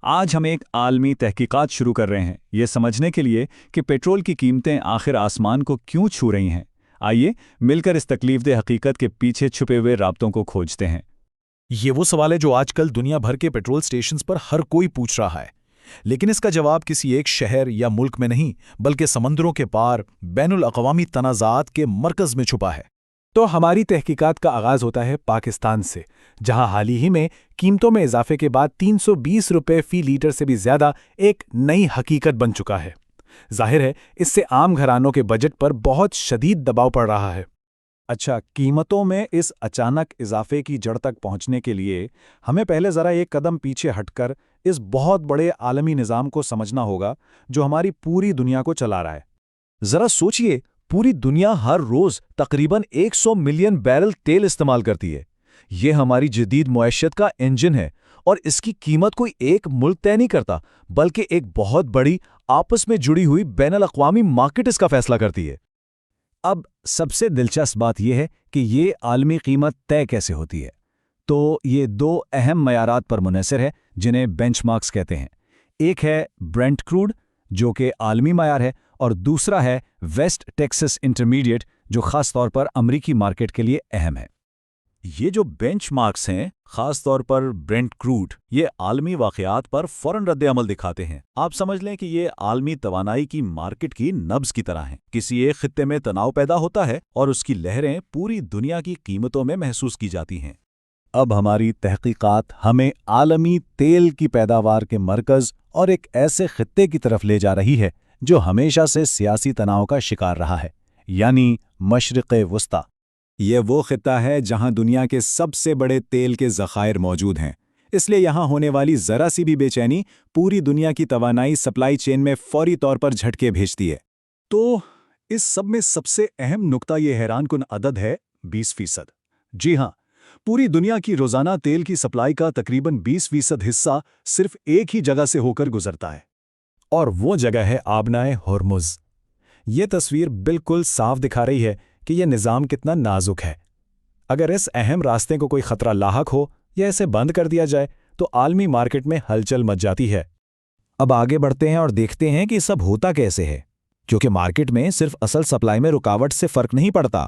آج ہم ایک عالمی تحقیقات شروع کر رہے ہیں یہ سمجھنے کے لیے کہ پیٹرول کی قیمتیں آخر آسمان کو کیوں چھو رہی ہیں۔ آئیے مل کر اس تکلیف دہ حقیقت کے پیچھے چھپے ہوئے رابطوں کو کھوجتے ہیں۔ یہ وہ سوال ہے جو آج کل دنیا بھر کے پیٹرول سٹیشنز پر ہر کوئی پوچھ رہا ہے، لیکن اس کا جواب کسی ایک شہر یا ملک میں نہیں بلکہ سمندروں کے پار بین الاقوامی تنازعات کے مرکز میں چھپا ہے۔ تو ہماری تحقیقات کا آغاز ہوتا ہے پاکستان سے، جہاں حال ہی میں قیمتوں میں اضافے کے بعد 320 روپے فی لیٹر سے بھی زیادہ ایک نئی حقیقت بن چکا ہے۔ ظاہر ہے اس سے عام گھرانوں کے بجٹ پر بہت شدید دباؤ پڑ رہا ہے۔ اچھا، قیمتوں میں اس اچانک اضافے کی جڑ تک پہنچنے کے لیے ہمیں پہلے ذرا ایک قدم پیچھے ہٹ کر اس بہت بڑے عالمی نظام کو سمجھنا ہوگا جو ہماری پوری دنیا کو چلا رہا ہے۔ ذرا سوچئے، پوری دنیا ہر روز تقریباً 100 ملین بیرل تیل استعمال کرتی ہے۔ یہ ہماری جدید معیشت کا انجن ہے، اور اس کی قیمت کوئی ایک ملک طے نہیں کرتا بلکہ ایک بہت بڑی آپس میں جڑی ہوئی بین الاقوامی مارکیٹ اس کا فیصلہ کرتی ہے۔ اب سب سے دلچسپ بات یہ ہے کہ یہ عالمی قیمت طے کیسے ہوتی ہے۔ تو یہ دو اہم معیارات پر منحصر ہے جنہیں بینچ مارکس کہتے ہیں۔ ایک ہے برینٹ کروڈ جو کہ عالمی معیار ہے، اور دوسرا ہے ویسٹ ٹیکسس انٹرمیڈیٹ جو خاص طور پر امریکی مارکیٹ کے لیے اہم ہے۔ یہ جو بینچ مارکس ہیں، خاص طور پر برینٹ کروڈ، یہ عالمی واقعات پر فوراً رد عمل دکھاتے ہیں۔ آپ سمجھ لیں کہ یہ عالمی توانائی کی مارکیٹ کی نبض کی طرح ہیں۔ کسی ایک خطے میں تناؤ پیدا ہوتا ہے اور اس کی لہریں پوری دنیا کی قیمتوں میں محسوس کی جاتی ہیں۔ اب ہماری تحقیقات ہمیں عالمی تیل کی پیداوار کے مرکز اور ایک ایسے خطے کی طرف لے جا رہی ہے جو ہمیشہ سے سیاسی تناؤ کا شکار رہا ہے، یعنی مشرق وسطیٰ۔ یہ وہ خطہ ہے جہاں دنیا کے سب سے بڑے تیل کے ذخائر موجود ہیں، اس لیے یہاں ہونے والی ذرا سی بھی بے چینی پوری دنیا کی توانائی سپلائی چین میں فوری طور پر جھٹکے بھیجتی ہے۔ تو اس سب میں سب سے اہم نقطہ یہ حیران کن عدد ہے 20%۔ جی ہاں، پوری دنیا کی روزانہ تیل کی سپلائی کا تقریباً 20% حصہ صرف ایک ہی جگہ سے ہو کر گزرتا ہے، اور وہ جگہ ہے آبنائے ہرمز۔ یہ تصویر بالکل صاف دکھا رہی ہے کہ یہ نظام کتنا نازک ہے۔ اگر اس اہم راستے کو کوئی خطرہ لاحق ہو یا اسے بند کر دیا جائے تو عالمی مارکیٹ میں ہلچل مچ جاتی ہے۔ اب آگے بڑھتے ہیں اور دیکھتے ہیں کہ سب ہوتا کیسے ہے، کیونکہ مارکیٹ میں صرف اصل سپلائی میں رکاوٹ سے فرق نہیں پڑتا،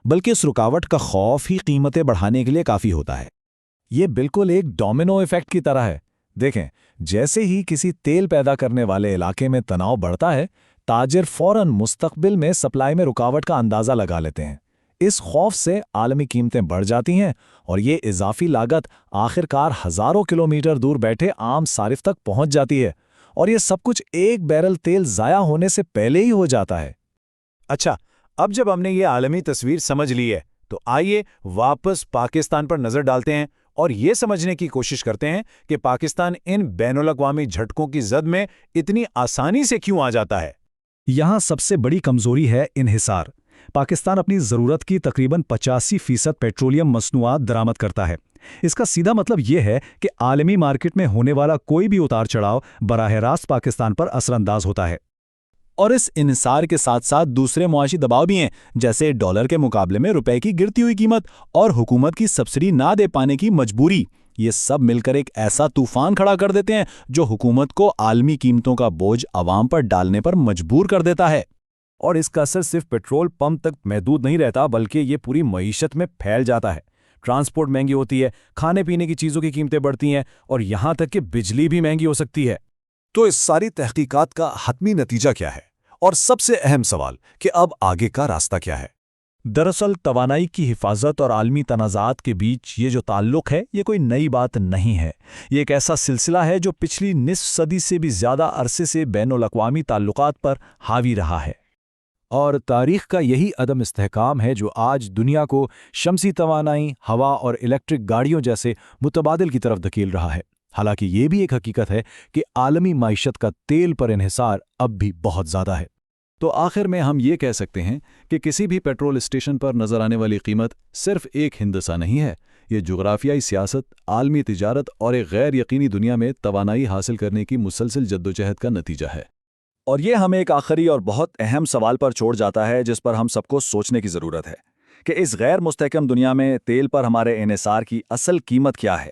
بلکہ اس رکاوٹ کا خوف ہی قیمتیں بڑھانے کے لیے کافی ہوتا ہے۔ یہ بالکل ایک ڈومینو ایفیکٹ کی طرح ہے۔ دیکھیں، جیسے ہی کسی تیل پیدا کرنے والے علاقے میں تناؤ بڑھتا ہے، تاجر فوراً مستقبل میں سپلائی میں رکاوٹ کا اندازہ لگا لیتے ہیں۔ اس خوف سے عالمی قیمتیں بڑھ جاتی ہیں، اور یہ اضافی لاگت آخرکار ہزاروں کلومیٹر دور بیٹھے عام صارف تک پہنچ جاتی ہے، اور یہ سب کچھ ایک بیرل تیل ضائع ہونے سے پہلے ہی ہو جاتا ہے۔ اچھا، اب جب ہم نے یہ عالمی تصویر سمجھ لی ہے تو آئیے واپس پاکستان پر نظر ڈالتے ہیں اور یہ سمجھنے کی کوشش کرتے ہیں کہ پاکستان ان بین الاقوامی جھٹکوں کی زد میں اتنی آسانی سے کیوں آ جاتا ہے۔ یہاں سب سے بڑی کمزوری ہے انحصار۔ پاکستان اپنی ضرورت کی تقریباً 85% پیٹرولیم مصنوعات درآمد کرتا ہے۔ اس کا سیدھا مطلب یہ ہے کہ عالمی مارکیٹ میں ہونے والا کوئی بھی اتار چڑھاؤ براہ راست پاکستان پر اثر انداز ہوتا ہے۔ اور اس انحصار کے ساتھ ساتھ دوسرے معاشی دباؤ بھی ہیں، جیسے ڈالر کے مقابلے میں روپے کی گرتی ہوئی قیمت اور حکومت کی سبسڈی نہ دے پانے کی مجبوری۔ یہ سب مل کر ایک ایسا طوفان کھڑا کر دیتے ہیں جو حکومت کو عالمی قیمتوں کا بوجھ عوام پر ڈالنے پر مجبور کر دیتا ہے۔ اور اس کا اثر صرف پیٹرول پمپ تک محدود نہیں رہتا بلکہ یہ پوری معیشت میں پھیل جاتا ہے۔ ٹرانسپورٹ مہنگی ہوتی ہے، کھانے پینے کی چیزوں کی قیمتیں بڑھتی ہیں، اور یہاں تک کہ بجلی بھی مہنگی ہو سکتی ہے۔ تو اس ساری تحقیقات کا حتمی نتیجہ کیا ہے؟ اور سب سے اہم سوال کہ اب آگے کا راستہ کیا ہے؟ دراصل توانائی کی حفاظت اور عالمی تنازعات کے بیچ یہ جو تعلق ہے یہ کوئی نئی بات نہیں ہے۔ یہ ایک ایسا سلسلہ ہے جو پچھلی نصف صدی سے بھی زیادہ عرصے سے بین الاقوامی تعلقات پر حاوی رہا ہے، اور تاریخ کا یہی عدم استحکام ہے جو آج دنیا کو شمسی توانائی، ہوا اور الیکٹرک گاڑیوں جیسے متبادل کی طرف دھکیل رہا ہے۔ حالانکہ یہ بھی ایک حقیقت ہے کہ عالمی معیشت کا تیل پر انحصار اب بھی بہت زیادہ ہے۔ تو آخر میں ہم یہ کہہ سکتے ہیں کہ کسی بھی پیٹرول اسٹیشن پر نظر آنے والی قیمت صرف ایک ہندسہ نہیں ہے، یہ جغرافیائی سیاست، عالمی تجارت اور ایک غیر یقینی دنیا میں توانائی حاصل کرنے کی مسلسل جدوجہد کا نتیجہ ہے۔ اور یہ ہمیں ایک آخری اور بہت اہم سوال پر چھوڑ جاتا ہے جس پر ہم سب کو سوچنے کی ضرورت ہے کہ اس غیر مستحکم دنیا میں تیل پر ہمارے انحصار کی اصل قیمت کیا ہے؟